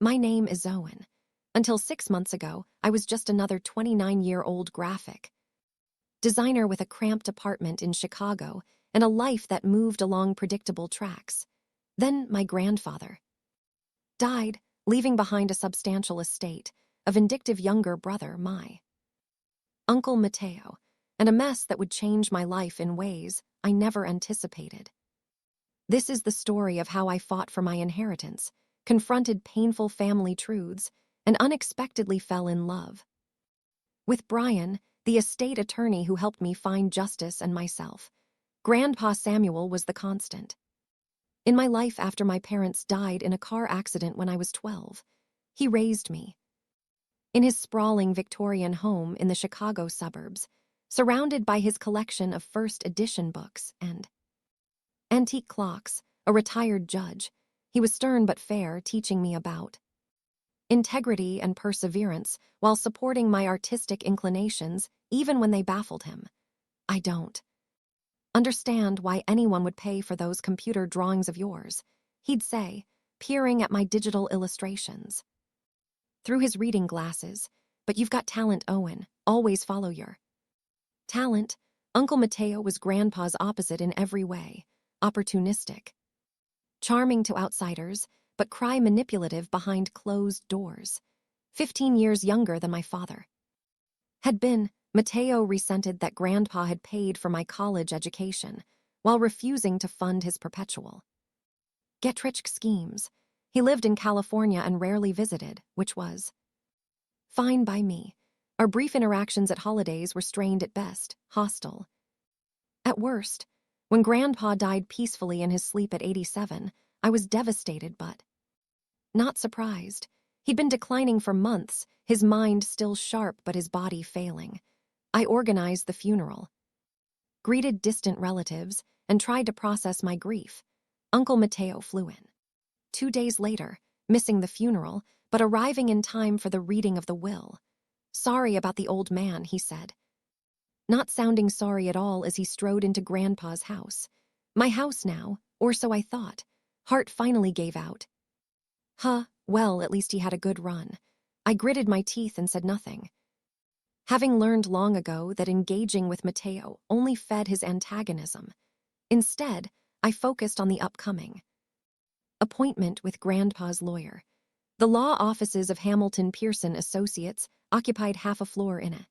My name is Owen. Until 6 months ago, I was just another 29-year-old graphic designer with a cramped apartment in Chicago and a life that moved along predictable tracks. Then my grandfather died, leaving behind a substantial estate, a vindictive younger brother, my Uncle Mateo, and a mess that would change my life in ways I never anticipated. This is the story of how I fought for my inheritance, confronted painful family truths, and unexpectedly fell in love with Brian, the estate attorney who helped me find justice and myself. Grandpa Samuel was the constant in my life after my parents died in a car accident when I was 12. He raised me in his sprawling Victorian home in the Chicago suburbs, surrounded by his collection of first edition books and antique clocks. A retired judge, he was stern but fair, teaching me about integrity and perseverance while supporting my artistic inclinations even when they baffled him. I don't understand why anyone would pay for those computer drawings of yours, he'd say, peering at my digital illustrations through his reading glasses. But you've got talent, Owen. Always follow your talent. Uncle Mateo was Grandpa's opposite in every way. Opportunistic, charming to outsiders, but manipulative behind closed doors. 15 years younger than my father had been, Mateo resented that Grandpa had paid for my college education while refusing to fund his perpetual get-rich schemes. He lived in California and rarely visited, which was fine by me. Our brief interactions at holidays were strained at best, hostile at worst. When Grandpa died peacefully in his sleep at 87, I was devastated but not surprised. He'd been declining for months, his mind still sharp but his body failing. I organized the funeral, greeted distant relatives, and tried to process my grief. Uncle Mateo flew in 2 days later, missing the funeral, but arriving in time for the reading of the will. Sorry about the old man, he said, not sounding sorry at all as he strode into Grandpa's house. My house now, or so I thought. Heart finally gave out. Well, at least he had a good run. I gritted my teeth and said nothing, having learned long ago that engaging with Mateo only fed his antagonism. Instead, I focused on the upcoming appointment with Grandpa's lawyer. The law offices of Hamilton Pearson Associates occupied half a floor in a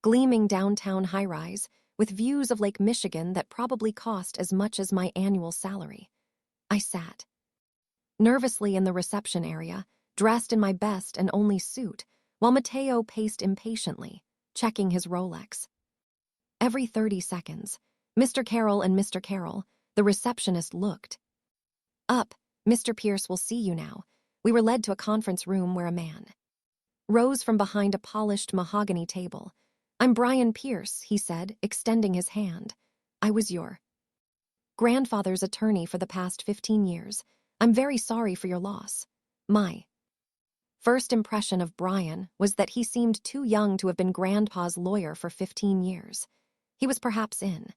gleaming downtown high-rise with views of Lake Michigan that probably cost as much as my annual salary. I sat nervously in the reception area, dressed in my best and only suit, while Mateo paced impatiently, checking his Rolex. Every 30 seconds, Mr. Carroll and Mr. Carroll, the receptionist, looked up. Mr. Pierce will see you now. We were led to a conference room where a man rose from behind a polished mahogany table. I'm Brian Pierce, he said, extending his hand. I was your grandfather's attorney for the past 15 years. I'm very sorry for your loss. My first impression of Brian was that he seemed too young to have been Grandpa's lawyer for 15 years. He was perhaps in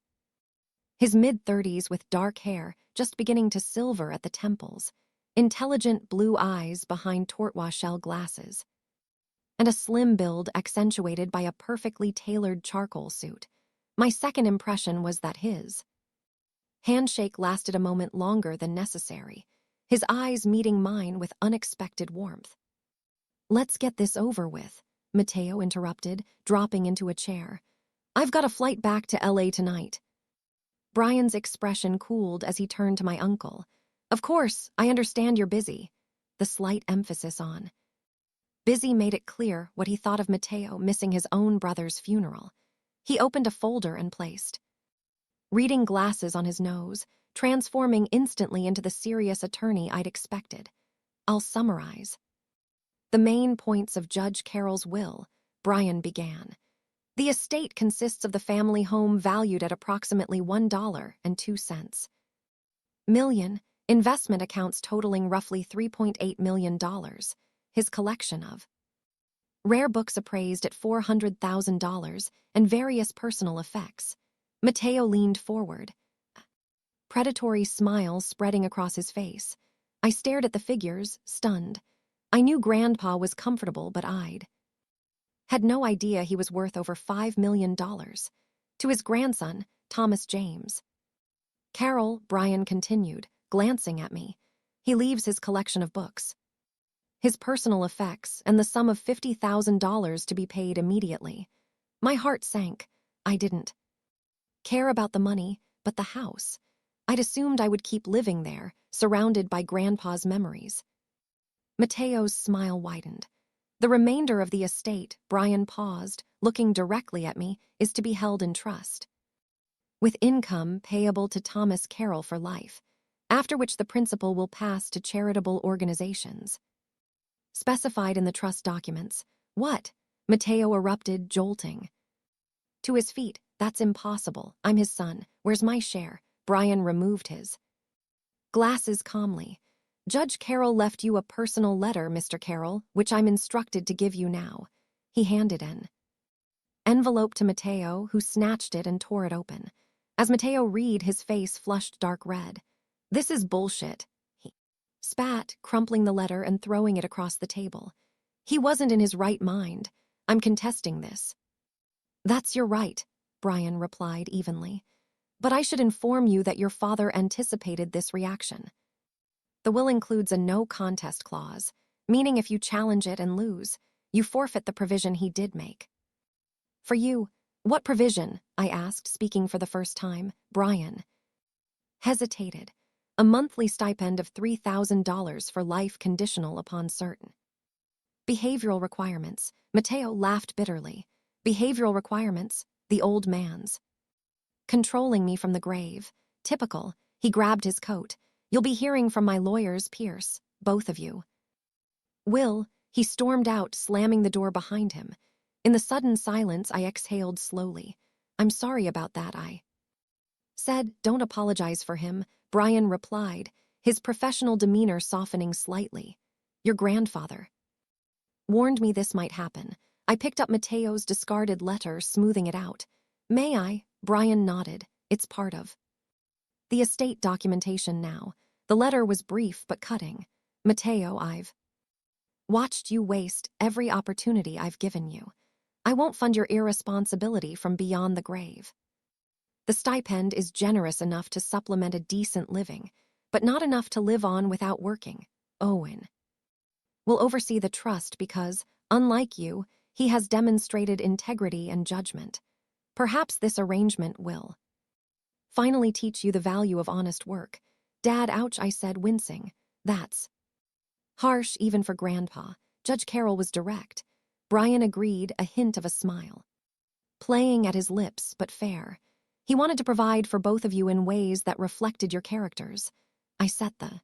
his mid-30s with dark hair just beginning to silver at the temples, intelligent blue eyes behind tortoise-shell glasses, and a slim build accentuated by a perfectly tailored charcoal suit. My second impression was that his handshake lasted a moment longer than necessary, his eyes meeting mine with unexpected warmth. Let's get this over with, Mateo interrupted, dropping into a chair. I've got a flight back to LA tonight. Brian's expression cooled as he turned to my uncle. Of course, I understand you're busy. The slight emphasis on busy made it clear what he thought of Mateo missing his own brother's funeral. He opened a folder and placed reading glasses on his nose, transforming instantly into the serious attorney I'd expected. I'll summarize the main points of Judge Carroll's will, Brian began. The estate consists of the family home valued at approximately $1.02 million, investment accounts totaling roughly $3.8 million, his collection of rare books appraised at $400,000, and various personal effects. Mateo leaned forward, predatory smile spreading across his face. I stared at the figures, stunned. I knew Grandpa was comfortable, but I'd had no idea he was worth over $5 million. To his grandson, Thomas James. Carol, Brian continued, glancing at me. He leaves his collection of books, his personal effects, and the sum of $50,000 to be paid immediately. My heart sank. I didn't care about the money, but the house. I'd assumed I would keep living there, surrounded by Grandpa's memories. Mateo's smile widened. The remainder of the estate, Brian paused, looking directly at me, is to be held in trust, with income payable to Thomas Carroll for life, after which the principal will pass to charitable organizations specified in the trust documents. What? Mateo erupted, jolting to his feet. That's impossible. I'm his son. Where's my share? Brian removed his glasses calmly. Judge Carroll left you a personal letter, Mr. Carroll, which I'm instructed to give you now. He handed an envelope to Mateo, who snatched it and tore it open. As Mateo read, his face flushed dark red. This is bullshit, he spat, crumpling the letter and throwing it across the table. He wasn't in his right mind. I'm contesting this. That's your right, Brian replied evenly. But I should inform you that your father anticipated this reaction. The will includes a no contest clause, meaning if you challenge it and lose, you forfeit the provision he did make. For you, what provision? I asked, speaking for the first time. Brian hesitated. A monthly stipend of $3,000 for life, conditional upon certain behavioral requirements. Mateo laughed bitterly. Behavioral requirements? The old man's controlling me from the grave. Typical. He grabbed his coat. You'll be hearing from my lawyers, Pierce, both of you. Will, he stormed out, slamming the door behind him. In the sudden silence, I exhaled slowly. I'm sorry about that, I said. Don't apologize for him, Brian replied, his professional demeanor softening slightly. Your grandfather warned me this might happen. I picked up Mateo's discarded letter, smoothing it out. May I? Brian nodded. It's part of the estate documentation now. The letter was brief but cutting. Mateo, I've watched you waste every opportunity I've given you. I won't fund your irresponsibility from beyond the grave. The stipend is generous enough to supplement a decent living, but not enough to live on without working. Owen will oversee the trust because, unlike you, he has demonstrated integrity and judgment. Perhaps this arrangement will finally teach you the value of honest work. Dad, ouch, I said, wincing. That's harsh even for Grandpa. Judge Carroll was direct. Brian agreed, a hint of a smile playing at his lips, but fair. He wanted to provide for both of you in ways that reflected your characters. I set the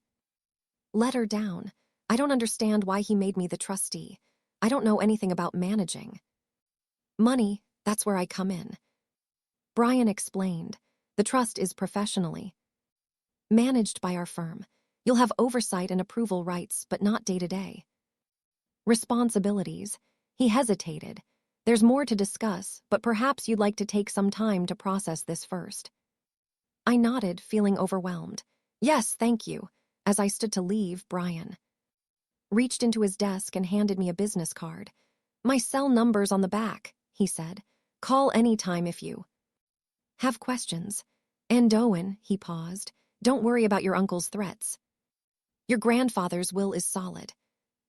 letter down. I don't understand why he made me the trustee. I don't know anything about managing money. That's where I come in. Brian explained. The trust is professionally managed by our firm. You'll have oversight and approval rights, but not day-to-day responsibilities. He hesitated. There's more to discuss, but perhaps you'd like to take some time to process this first. I nodded, feeling overwhelmed. Yes, thank you. As I stood to leave, Brian reached into his desk and handed me a business card. My cell number's on the back, he said. Call anytime if you have questions. And Owen, he paused, don't worry about your uncle's threats. Your grandfather's will is solid.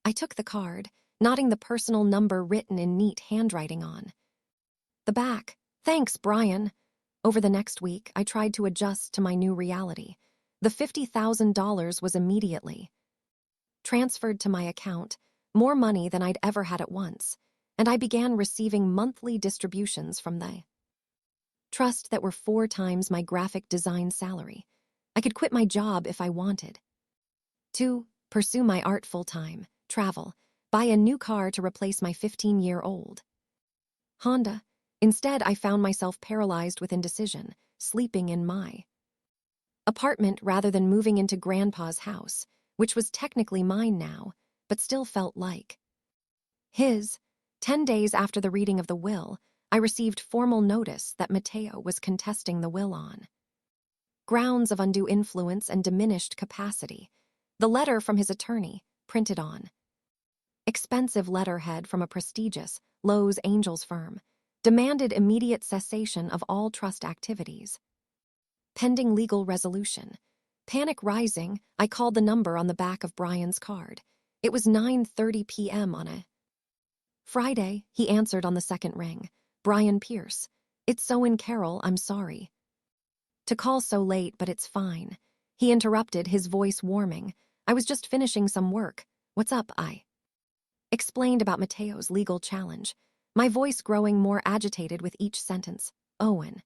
I took the card, nodding the personal number written in neat handwriting on the back. Thanks, Brian. Over the next week, I tried to adjust to my new reality. The $50,000 was immediately transferred to my account, more money than I'd ever had at once, and I began receiving monthly distributions from the trust that were 4 times my graphic design salary. I could quit my job if I wanted to pursue my art full-time, travel, buy a new car to replace my 15-year-old Honda. Instead, I found myself paralyzed with indecision, sleeping in my apartment rather than moving into Grandpa's house, which was technically mine now, but still felt like his. 10 days after the reading of the will, I received formal notice that Mateo was contesting the will on grounds of undue influence and diminished capacity. The letter from his attorney, printed on Expensive letterhead from a prestigious Lowe's Angels firm demanded immediate cessation of all trust activities. Pending legal resolution. Panic rising, I called the number on the back of Brian's card. It was 9:30 p.m. on a Friday. He answered on the second ring. Brian Pierce. It's so in Carol, I'm sorry. To call so late, but it's fine. He interrupted, his voice warming. I was just finishing some work. What's up? I explained about Mateo's legal challenge, my voice growing more agitated with each sentence. Owen.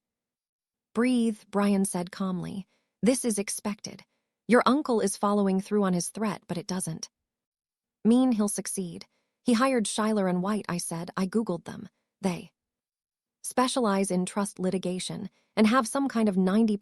Breathe, Brian said calmly. This is expected. Your uncle is following through on his threat, but it doesn't mean he'll succeed. He hired Schuyler and White, I said. I Googled them. They specialize in trust litigation and have some kind of 90%